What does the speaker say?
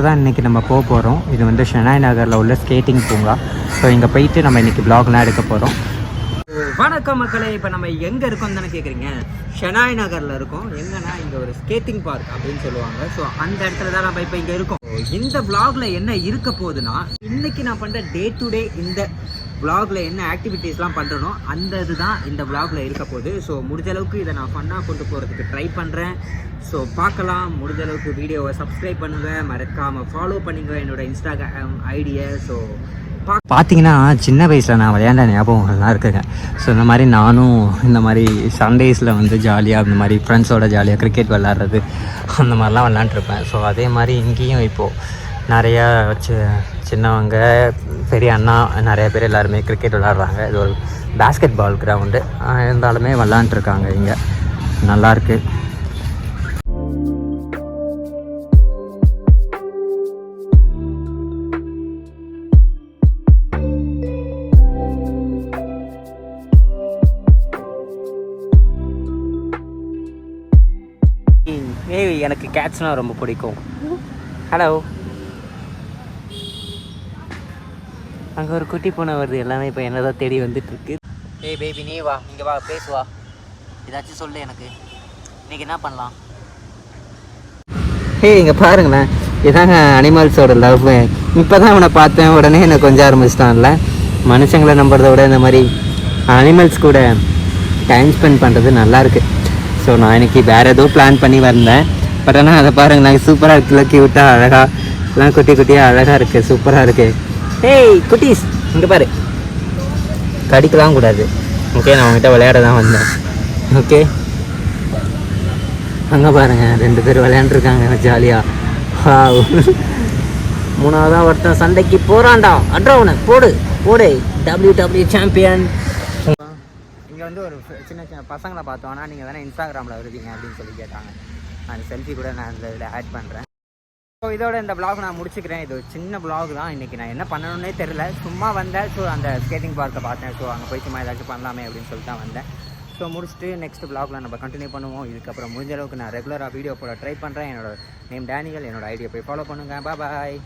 தான் இன்றைக்கி நம்ம போக போகிறோம். இது வந்து ஷெனாய் நகரில் உள்ள ஸ்கேட்டிங் பூங்கா. ஸோ இங்கே போயிட்டு நம்ம இன்றைக்கி வ்ளாக்லாம் எடுக்க போகிறோம். வணக்கம் மக்களே, இப்போ நம்ம எங்கே இருக்கோம் தானே கேட்குறீங்க. ஷெனாய் நகரில் இருக்கோம். எங்கன்னா இங்கே ஒரு ஸ்கேட்டிங் பார்க் அப்படின்னு சொல்லுவாங்க. ஸோ அந்த இடத்துல தான் நம்ம இப்போ இங்கே இருக்கோம். இந்த வ்ளாகில் என்ன இருக்க போகுதுன்னா, இன்றைக்கி நான் பண்ணுற டே டு டே இந்த வ்ளாகில் என்ன ஆக்டிவிட்டீஸ்லாம் பண்ணுறனோ அந்த இதுதான் இந்த வ்ளாகில் இருக்க போகுது. ஸோ முடிஞ்ச அளவுக்கு இதை நான் ஃபன்னாக கொண்டு போகிறதுக்கு ட்ரை பண்ணுறேன். ஸோ பார்க்கலாம். முடிஞ்ச அளவுக்கு வீடியோவை சப்ஸ்கிரைப் பண்ணுங்கள், மறக்காமல் ஃபாலோ பண்ணிங்க என்னோடய இன்ஸ்டாகிராம் ஐடியை. ஸோ பார்த்தீங்கன்னா சின்ன வயசில் நான் விளையாண்ட ஞாபகங்கள்லாம் இருக்குங்க. ஸோ இந்த மாதிரி நானும் இந்த மாதிரி சண்டேஸில் வந்து ஜாலியாக இந்த மாதிரி ஃப்ரெண்ட்ஸோட ஜாலியாக கிரிக்கெட் விளாட்றது அந்த மாதிரிலாம் விளாண்டுருப்பேன். ஸோ அதே மாதிரி இங்கேயும் இப்போது நிறையா சின்னவங்க பெரிய அண்ணா நிறைய பேர் எல்லாருமே கிரிக்கெட் விளாட்றாங்க. இது ஒரு பேஸ்கெட் பால் கிரவுண்டு இருந்தாலுமே விளாண்டுருக்காங்க. இங்கே நல்லாயிருக்கு. எனக்கு கேட்ஸ்னால் ரொம்ப பிடிக்கும். ஹலோ, அங்கே ஒரு குட்டி பூனை வருது. எல்லாமே இப்போ என்ன தான் தேடி வந்துட்டுருக்கு. ஏய் பேபி, நீ வா, இங்கே வா, பேசுவா, ஏதாச்சும் சொல்லு. எனக்கு இன்றைக்கி என்ன பண்ணலாம்? இங்கே பாருங்களேன், இதாங்க அனிமல்ஸோட லவ். இப்போ தான் அவனை பார்த்தேன், உடனே எனக்கு கொஞ்சம் ஆரம்பிச்சிட்டான்ல. மனுஷங்களை நம்புறத விட இந்த மாதிரி அனிமல்ஸ் கூட டைம் ஸ்பெண்ட் பண்ணுறது நல்லாயிருக்கு. ஸோ நான் இன்றைக்கி வேறு ஏதோ பிளான் பண்ணி வந்தேன். பட் ஆனால் அதை பாருங்களேன், சூப்பராக இருக்குல்ல, க்யூட்டாக அழகாக எல்லாம் குட்டி குட்டியாக அழகாக இருக்குது, சூப்பராக இருக்குது. ஏய் குட்டீஸ், இங்கே பாரு, கடிக்கலாம் கூடாது. ஓகே, நான் அவங்ககிட்ட விளையாட தான் வந்தேன். ஓகே, அங்கே பாருங்கள், 2 பேர் விளையாண்டுருக்காங்க ஜாலியாக. மூணாவதாக ஒருத்தன் சண்டைக்கு போகிறான்டா, அட்ரவனை போடு போடு, WWE சாம்பியன். இங்கே வந்து ஒரு சின்ன சின்ன பசங்களை பார்த்தோம். ஆனால் நீங்கள் தானே இன்ஸ்டாகிராமில் வருவீங்க அப்படின்னு சொல்லி கேட்டாங்க. அந்த செல்ஃபி கூட நான் இந்த இதில் ஆட் பண்ணுறேன். ஸோ இதோட இந்த வ்ளாக் நான் முடிச்சுக்கிறேன். இது ஒரு சின்ன வ்ளாக் தான். இன்றைக்கி நான் என்ன பண்ணணுன்னே தெரில, சும்மா வந்தேன். ஸோ அந்த ஸ்கேட்டிங் பார்க்கை பார்த்தேன். ஸோ அங்கே போய் சும்மா ஏதாச்சும் பண்ணலாமே அப்படின்னு சொல்லிட்டு தான் வந்தேன். ஸோ முடிச்சுட்டு நெக்ஸ்ட் வ்ளாகில் நம்ம கண்டினியூ பண்ணுவோம். இதுக்கப்புறம் முடிஞ்ச அளவுக்கு நான் ரெகுலராக வீடியோ போட ட்ரை பண்ணுறேன். என்னோட நேம் டேனியல். என்னோட ஐடியா போய் ஃபாலோ பண்ணுங்கள். பாய்.